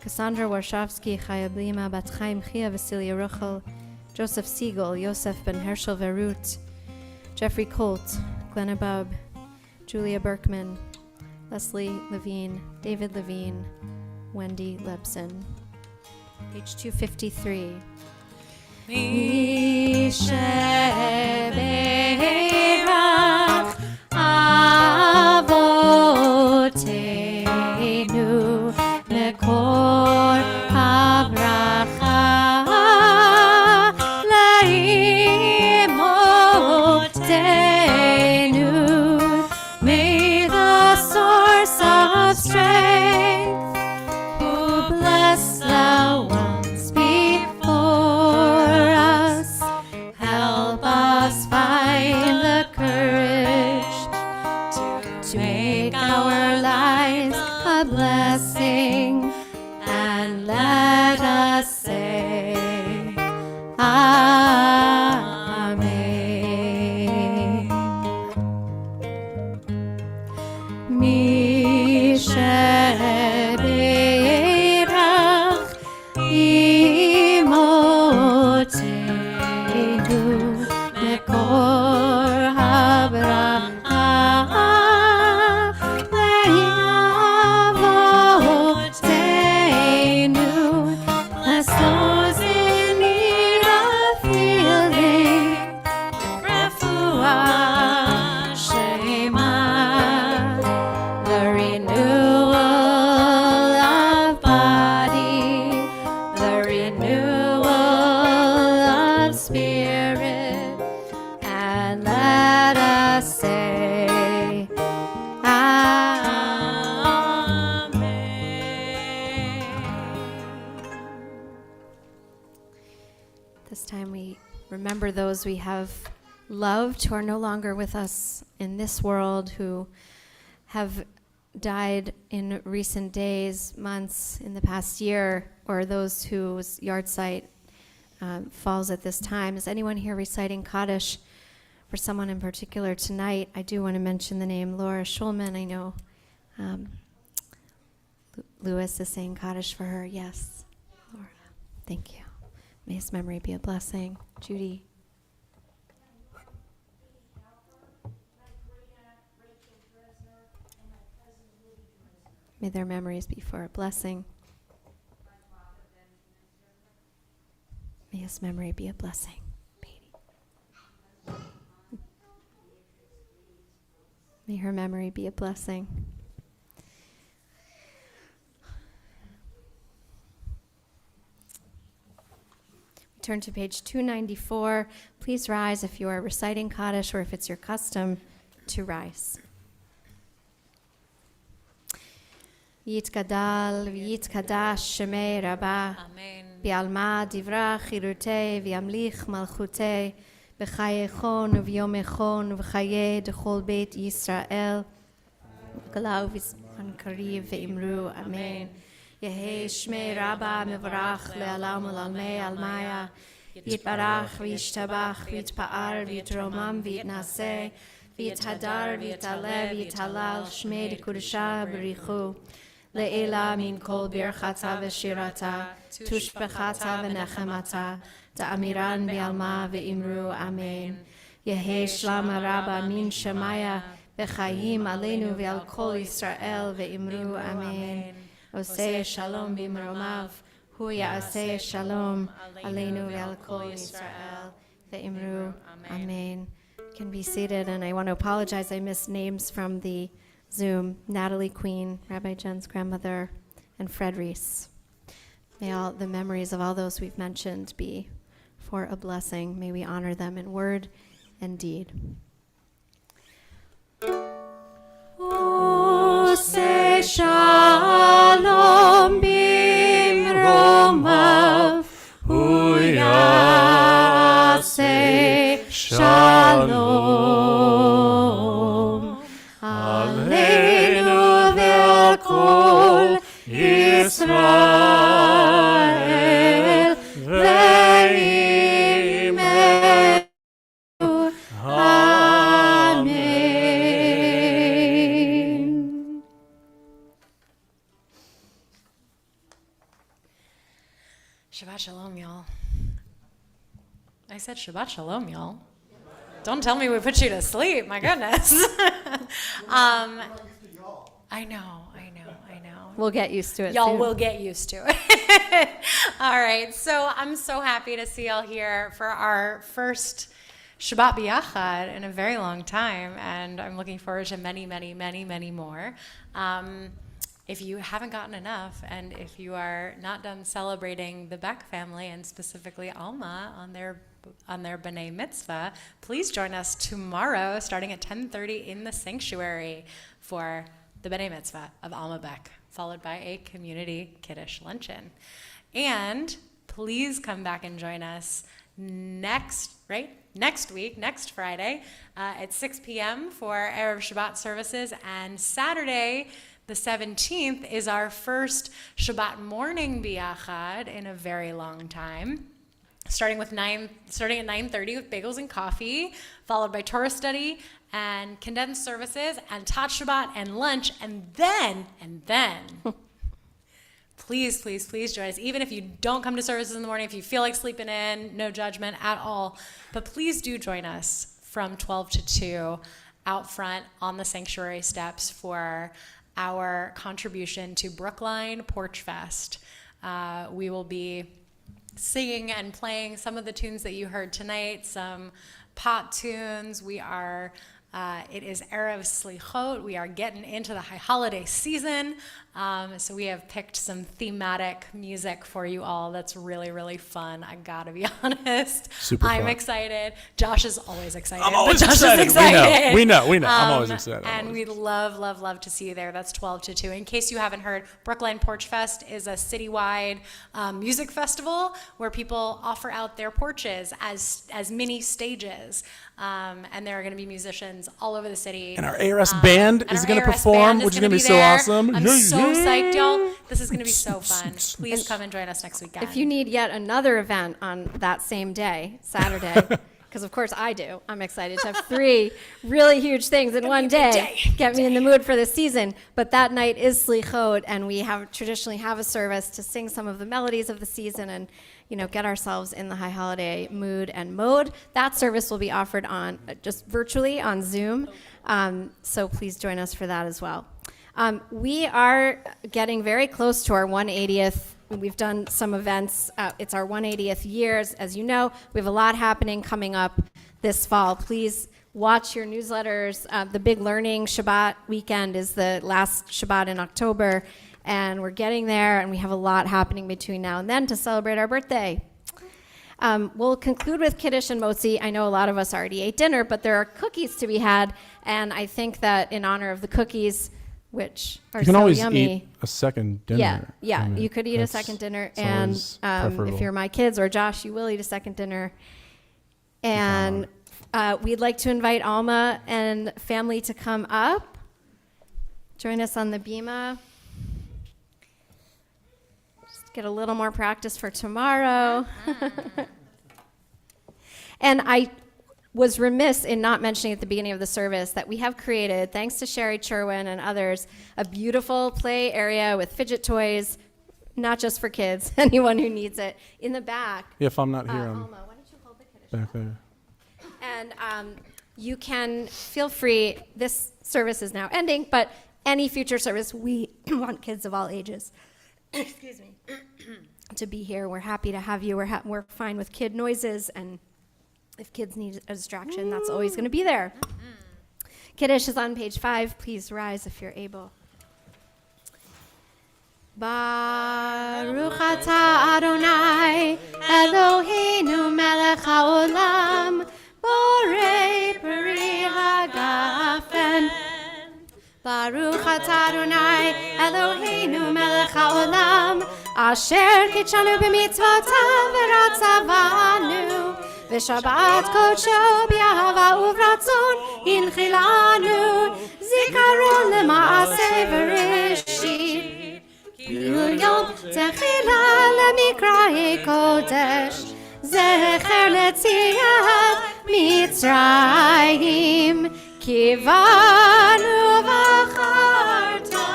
Cassandra Warshavsky, Chaya Blima, Bat Chaim Chia, Vasilia Ruchel, Joseph Siegel, Yosef Ben Herschel Verut, Jeffrey Colt, Glenna Bub, Julia Berkman, Leslie Levine, David Levine, Wendy Lebson. Page 253. Misheberach Avotenu Mekor Habracha Leimotenu. May the source of strength who bless the ones before us help us find the courage to make our lives a blessing, and let us say Amen. Misheberach Imotenu Mekor Habracha Le'avotenu. Bless those in need of healing with refuah shema, the renewal of body, the renewal of spirit, and let us say Amen. This time we remember those we have loved who are no longer with us in this world, who have died in recent days, months, in the past year, or those whose yard site falls at this time. Is anyone here reciting Kaddish for someone in particular tonight? I do want to mention the name Laura Schulman. I know Lewis is saying Kaddish for her. Yes, Laura. Thank you. May his memory be a blessing. Judy. May their memories be for a blessing. May his memory be a blessing. Beatty. May her memory be a blessing. We turn to page 294. Please rise if you are reciting Kaddish, or if it's your custom to rise. Yitgadal v'yitkadash shemei Rabbah, bi'alma divra chirutei v'yamlich malchutei, b'chayechon v'yomechon v'chaye d'chol beit Yisrael, v'galau v'zman kariv v'imru, amen. Yehei shmei Rabbah mevarach le'alam u'lalmei almaya, yitbarach v'yishtabach v'yitpa'ar v'yitromam v'yitnaseh, v'yithadar v'yitalev v'yitalal shmei d'kudusha b'richu. Le'ela min kol birchata v'shirata, tushbechata v'nechemata, da'amiran be'alma ve'imru, amen. Yehi shlama rabba min shemaya, v'chayim aleinu ve'al kol Yisrael ve'imru, amen. Oseh shalom b'imromav, hu ya'aseh shalom, aleinu ve'al kol Yisrael ve'imru, amen. You can be seated, and I want to apologize. I missed names from the Zoom. Natalie Queen, Rabbi Jen's grandmother, and Fred Reese. May all the memories of all those we've mentioned be for a blessing. May we honor them in word and deed. Oseh shalom b'imromav, hu ya'aseh shalom. Aleinu ve'al kol Yisrael ve'imenu. Shabbat Shalom, y'all. I said Shabbat Shalom, y'all. Don't tell me we put you to sleep. My goodness. I know. We'll get used to it Y'all soon. will get used to it. All right. So I'm so happy to see y'all here for our first Shabbat B'yachad in a very long time. And I'm looking forward to many, many, many, many more. If you haven't gotten enough, and if you are not done celebrating the Beck family, and specifically Alma on their B'nai Mitzvah, please join us tomorrow starting at 10:30 in the sanctuary for the B'nai Mitzvah of Alma Beck, followed by a community Kiddush luncheon. And please come back and join us next week, next Friday at 6 p.m. for Erev Shabbat Services, and Saturday, the 17th, is our first Shabbat morning B'yachad in a very long time. Starting at 9:30 with bagels and coffee, followed by Torah study and condensed services and Tat Shabbat and lunch, and then please join us. Even if you don't come to services in the morning, if you feel like sleeping in, no judgment at all, but please do join us from 12 to 2 out front on the sanctuary steps for our contribution to Brookline Porch Fest. We will be singing and playing some of the tunes that you heard tonight, some pot tunes. It is Erev Slichot. We are getting into the high holiday season. So we have picked some thematic music for you all that's really, really fun. I gotta be honest. I'm fun. Excited. Josh is always excited. I'm always Josh excited. Is excited. We know. I'm always excited. And we'd love to see you there. That's 12 to 2. In case you haven't heard, Brookline Porch Fest is a citywide music festival where people offer out their porches as mini stages. And there are going to be musicians all over the city. And our ARS band is going to perform, which is going to be so awesome. I'm so psyched, y'all. This is going to be so fun. Please come and join us next weekend. If you need yet another event on that same day, Saturday, because of course I do, I'm excited to have 3 really huge things in one day. Get me in the mood for the season. But that night is Slichot, and we traditionally have a service to sing some of the melodies of the season and get ourselves in the high holiday mood and mode. That service will be offered on just virtually on Zoom. So please join us for that as well. We are getting very close to our 180th. We've done some events. It's our 180th year. As you know, we have a lot happening coming up this fall. Please watch your newsletters. The big Learning Shabbat weekend is the last Shabbat in October. And we're getting there, and we have a lot happening between now and then to celebrate our birthday. We'll conclude with Kiddush and Motzi. I know a lot of us already ate dinner, but there are cookies to be had, and I think that in honor of the cookies, which are You can so always yummy. eat a second dinner. Yeah, I mean, you could eat a that's second dinner, always and preferable. if you're my kids or Josh, you will eat a second dinner. And we'd like to invite Alma and family to come up, join us on the Bima. Get a little more practice for tomorrow. And I was remiss in not mentioning at the beginning of the service that we have created, thanks to Sherry Cherwin and others, a beautiful play area with fidget toys, not just for kids, anyone who needs it, in the back. Yeah, if I'm not here, I'm Alma, why don't you hold the Kiddush? back there. And you can feel free, this service is now ending, but any future service, we want kids of all ages excuse me, to be here. We're happy to have you. We're fine with kid noises, and if kids need a distraction, that's always going to be there. Kiddush is on page 5. Please rise if you're able. Baruch atah Adonai Eloheinu melech haolam borei peri hagafen. Baruch atah Adonai Eloheinu melech haolam asher kitshanu b'mitzvotav v'ratzavanu v'shabbat kodsho b'yahava uvratzon inchilanu zikaron lema'aseh v'reshit kilul yom techila lemikra'ei kodesh zecher letziat Mitzrayim kivanu v'acharta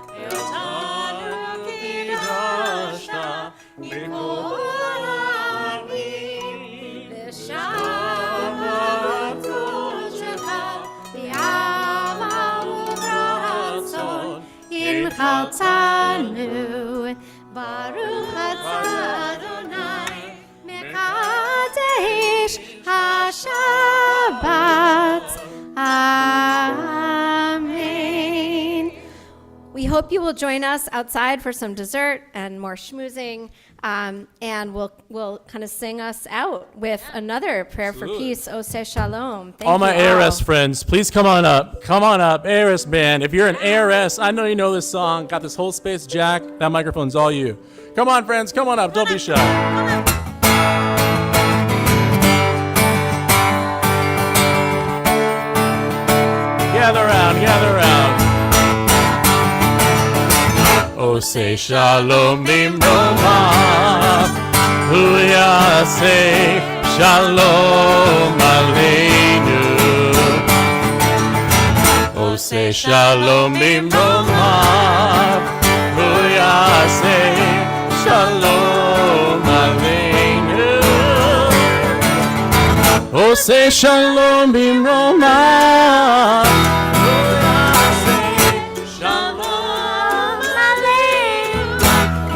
v'otanu kidashta mikol Chaltanu, Baruch atah Adonai, Mekadesh HaShabbat. Amen. We hope you will join us outside for some dessert and more schmoozing, and we'll kind of sing us out with another prayer for peace, Oseh Shalom. Thank All my you ARS friends, please come on up. Come on up, ARS band. If you're an ARS, I know you know this song. Got this whole space, Jack. That microphone's all you. Come on, friends. Come on up. Don't be shy. Gather round, gather round. Oseh Shalom bimromav, hu yaseh Shalom aleinu. Oseh Shalom bimromav, hu yaseh Shalom aleinu. Oseh Shalom bimromav, hu yaseh Shalom aleinu.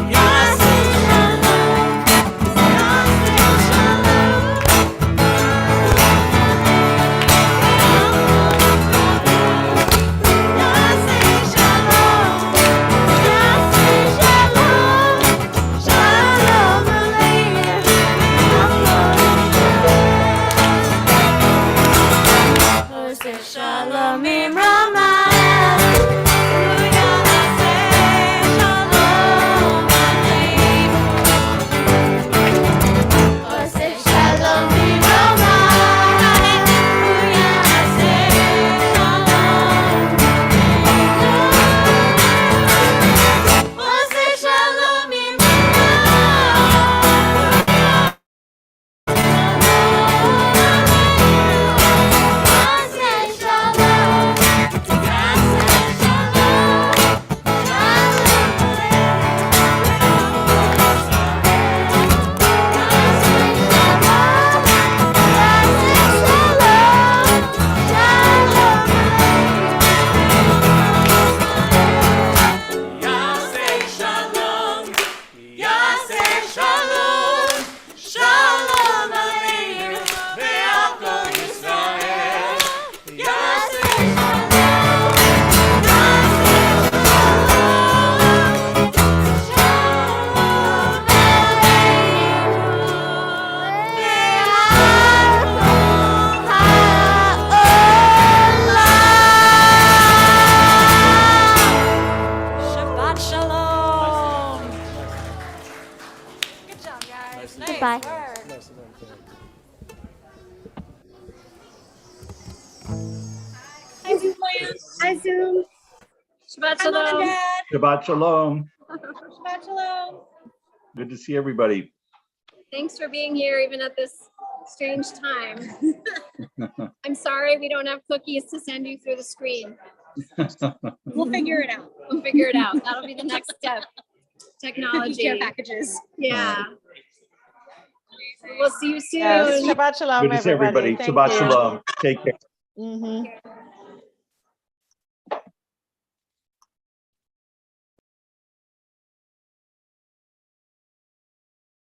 Yaseh Shalom, Yaseh Shalom Imrama. Shabbat Shalom. Good job, guys. Nice Goodbye. work. Hi, Zoom. Shabbat Shalom. Shabbat Shalom. Shabbat Shalom. Good to see everybody. Thanks for being here, even at this strange time. I'm sorry we don't have cookies to send you through the screen. We'll figure it out. We'll figure it out. That'll be the next step. Technology. Care packages. Yeah. We'll see you soon. Yes, Shabbat Shalom, Good to see everybody. Thank Shabbat you. Shalom. Take care. Mhm.